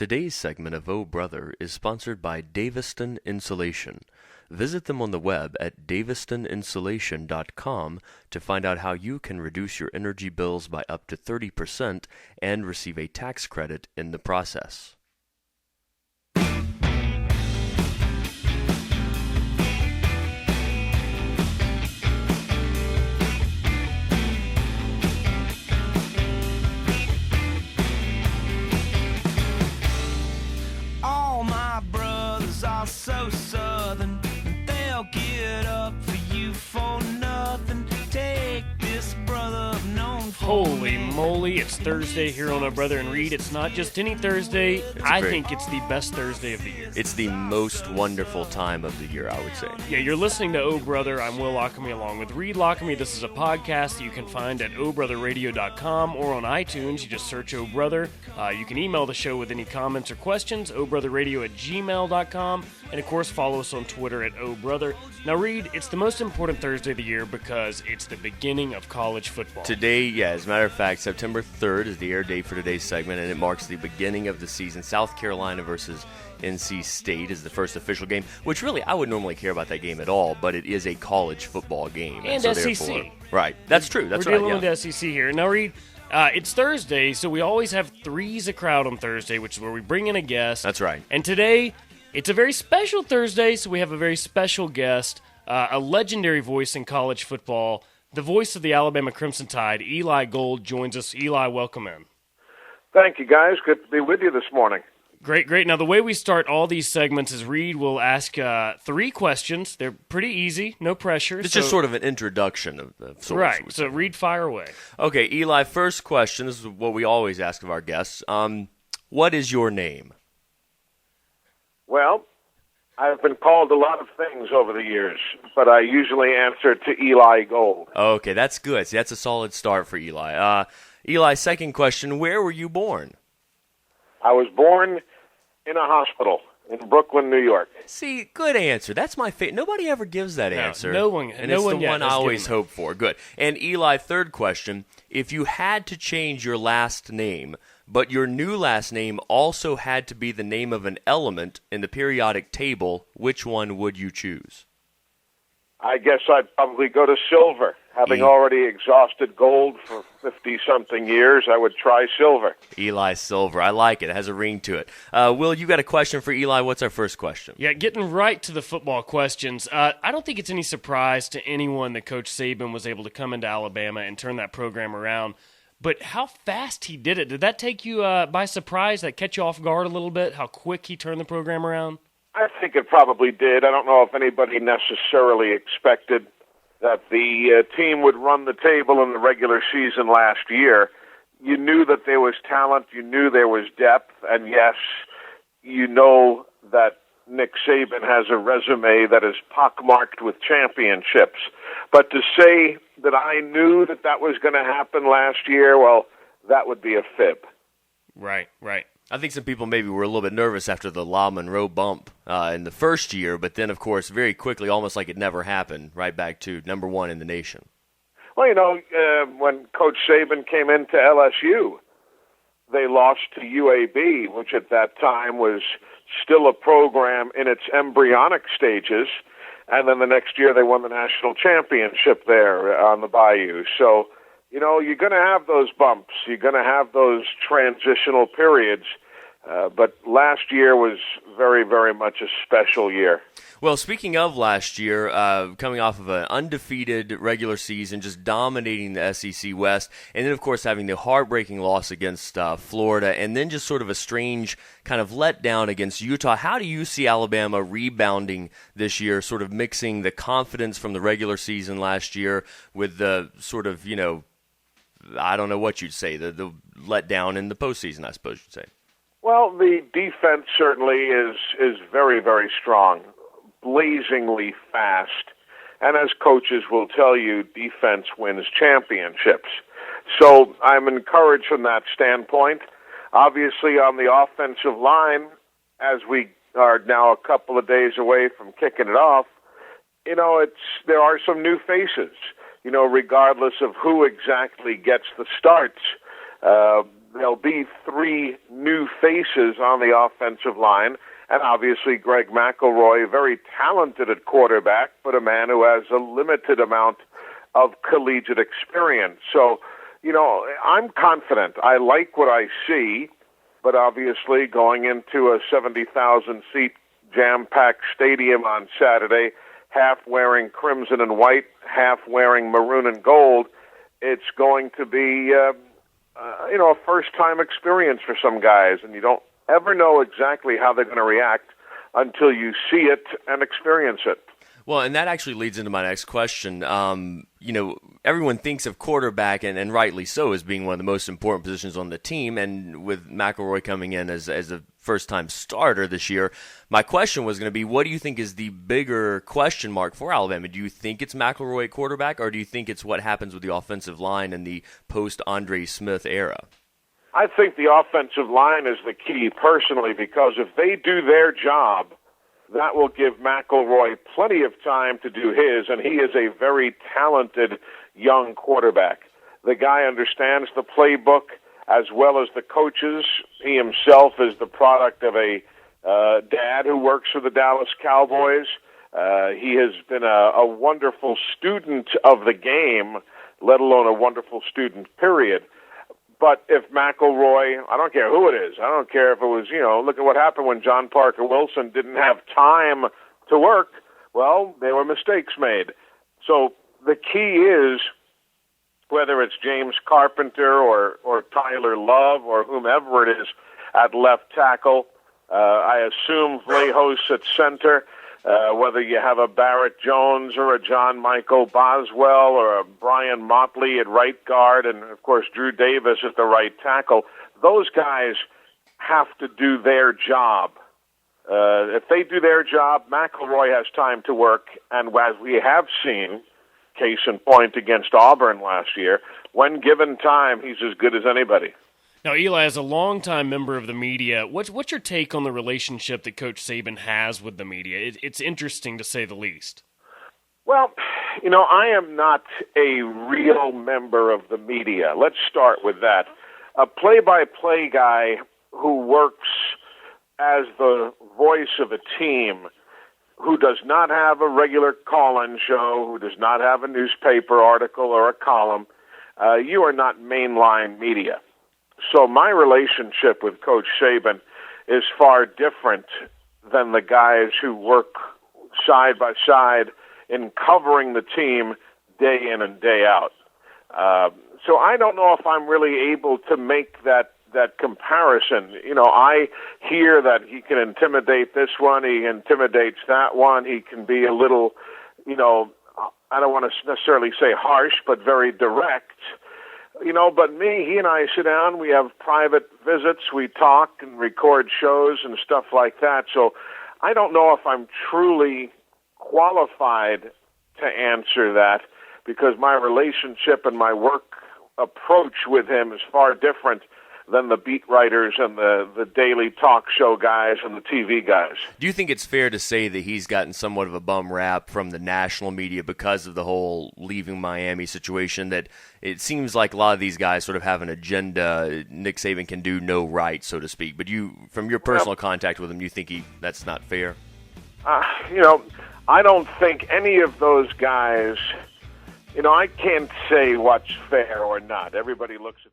Today's segment of Oh Brother is sponsored by Daviston Insulation. Visit them on the web at davistoninsulation.com to find out how you can reduce your energy bills by up to 30% and receive a tax credit in the process. So southern, they'll get up for you for nothing. Take this brother I've known for Holy moly, it's Thursday here on Oh Brother and Reed. It's not just any Thursday. I think it's the best Thursday of the year. It's the most wonderful time of the year, I would say. Yeah, you're listening to Oh Brother. I'm Will Lochamy along with Reed Lochamy. This is a podcast that you can find at ohbrotherradio.com or on iTunes. You just search Oh Brother. You can email the show with any comments or questions, ohbrotherradio@gmail.com. And, of course, follow us on Twitter at Oh Brother. Now, Reed, it's the most important Thursday of the year because it's the beginning of college football. Today, as a matter of fact, September 3rd is the air date for today's segment, and it marks the beginning of the season. South Carolina versus NC State is the first official game, which really I would normally care about that game at all, but it is a college football game. And so SEC. Right. That's true. That's We're right. dealing with the SEC here. Now, Reed, it's Thursday, so we always have Three's a Crowd on Thursday, which is where we bring in a guest. That's right. And today, it's a very special Thursday, so we have a very special guest, a legendary voice in college football, the voice of the Alabama Crimson Tide, Eli Gold, joins us. Eli, welcome in. Thank you, guys. Good to be with you this morning. Great, great. Now, the way we start all these segments is Reed will ask 3 questions. They're pretty easy, no pressure. It's just sort of an introduction of sorts. Right, so Reed, fire away. Okay, Eli, first question. This is what we always ask of our guests. What is your name? Well, I've been called a lot of things over the years, but I usually answer to Eli Gold. Okay, that's good. See, that's a solid start for Eli. Eli, second question. Where were you born? I was born in a hospital in Brooklyn, New York. See, good answer. That's my favorite. Nobody ever gives that answer. No one. And no it's one the yet one I has always given hope for. Good. And Eli, third question. If you had to change your last name, but your new last name also had to be the name of an element in the periodic table, which one would you choose? I guess I'd probably go to silver. Having already exhausted gold for 50-something years, I would try silver. Eli Silver. I like it. It has a ring to it. Will, you got a question for Eli? What's our first question? Yeah, getting right to the football questions. I don't think it's any surprise to anyone that Coach Saban was able to come into Alabama and turn that program around. But how fast he did it. Did that take you by surprise? That catch you off guard a little bit, how quick he turned the program around? I think it probably did. I don't know if anybody necessarily expected that the team would run the table in the regular season last year. You knew that there was talent, you knew there was depth, and yes, you know that Nick Saban has a resume that is pockmarked with championships. But to say that I knew that that was going to happen last year, well, that would be a fib. Right, right. I think some people maybe were a little bit nervous after the La Monroe bump in the first year, but then, of course, very quickly, almost like it never happened, right back to number one in the nation. Well, you know, when Coach Saban came into LSU, they lost to UAB, which at that time was still a program in its embryonic stages, and then the next year they won the national championship there on the Bayou. So, you know, you're going to have those bumps. You're going to have those transitional periods. But last year was very, very much a special year. Well, speaking of last year, coming off of an undefeated regular season, just dominating the SEC West, and then, of course, having the heartbreaking loss against Florida, and then just sort of a strange kind of letdown against Utah. How do you see Alabama rebounding this year, sort of mixing the confidence from the regular season last year with the sort of, you know, I don't know what you'd say, the letdown in the postseason, I suppose you'd say? Well, the defense certainly is very, very strong, blazingly fast. And as coaches will tell you, defense wins championships. So I'm encouraged from that standpoint. Obviously, on the offensive line, as we are now a couple of days away from kicking it off, you know, there are some new faces, you know, regardless of who exactly gets the starts. there'll be three new faces on the offensive line, and obviously Greg McElroy, very talented at quarterback, but a man who has a limited amount of collegiate experience. So, I'm confident. I like what I see, but obviously going into a 70,000-seat jam-packed stadium on Saturday, half wearing crimson and white, half wearing maroon and gold, it's going to be, a first-time experience for some guys, and you don't ever know exactly how they're going to react until you see it and experience it. Well, and that actually leads into my next question. Everyone thinks of quarterback, and rightly so, as being one of the most important positions on the team. And with McElroy coming in as a first-time starter this year, my question was going to be, what do you think is the bigger question mark for Alabama? Do you think it's McElroy at quarterback, or do you think it's what happens with the offensive line in the post-Andre Smith era? I think the offensive line is the key, personally, because if they do their job, that will give McElroy plenty of time to do his, and he is a very talented young quarterback. The guy understands the playbook as well as the coaches. He himself is the product of a dad who works for the Dallas Cowboys. He has been a wonderful student of the game, let alone a wonderful student, period. But if McElroy, I don't care who it is, I don't care if it was, look at what happened when John Parker Wilson didn't have time to work. Well, there were mistakes made. So the key is, whether it's James Carpenter or Tyler Love or whomever it is at left tackle, I assume Vlahos at center, whether you have a Barrett Jones or a John Michael Boswell or a Brian Motley at right guard, and, of course, Drew Davis at the right tackle, those guys have to do their job. If they do their job, McElroy has time to work, and as we have seen, case in point against Auburn last year, when given time, he's as good as anybody. Now, Eli, as a longtime member of the media, what's your take on the relationship that Coach Saban has with the media? It's interesting, to say the least. Well, I am not a real member of the media. Let's start with that. A play-by-play guy who works as the voice of a team, who does not have a regular call-in show, who does not have a newspaper article or a column, you are not mainline media. So my relationship with Coach Saban is far different than the guys who work side by side in covering the team day in and day out. So I don't know if I'm really able to make that comparison. I hear that he can intimidate this one, he intimidates that one, he can be a little, I don't want to necessarily say harsh, but very direct. But he and I sit down, we have private visits, we talk and record shows and stuff like that. So I don't know if I'm truly qualified to answer that, because my relationship and my work approach with him is far different than the beat writers and the daily talk show guys and the TV guys. Do you think it's fair to say that he's gotten somewhat of a bum rap from the national media because of the whole leaving Miami situation, that it seems like a lot of these guys sort of have an agenda Nick Saban can do no right, so to speak? But you, from your personal contact with him, you think that's not fair? I don't think any of those guys, I can't say what's fair or not. Everybody looks at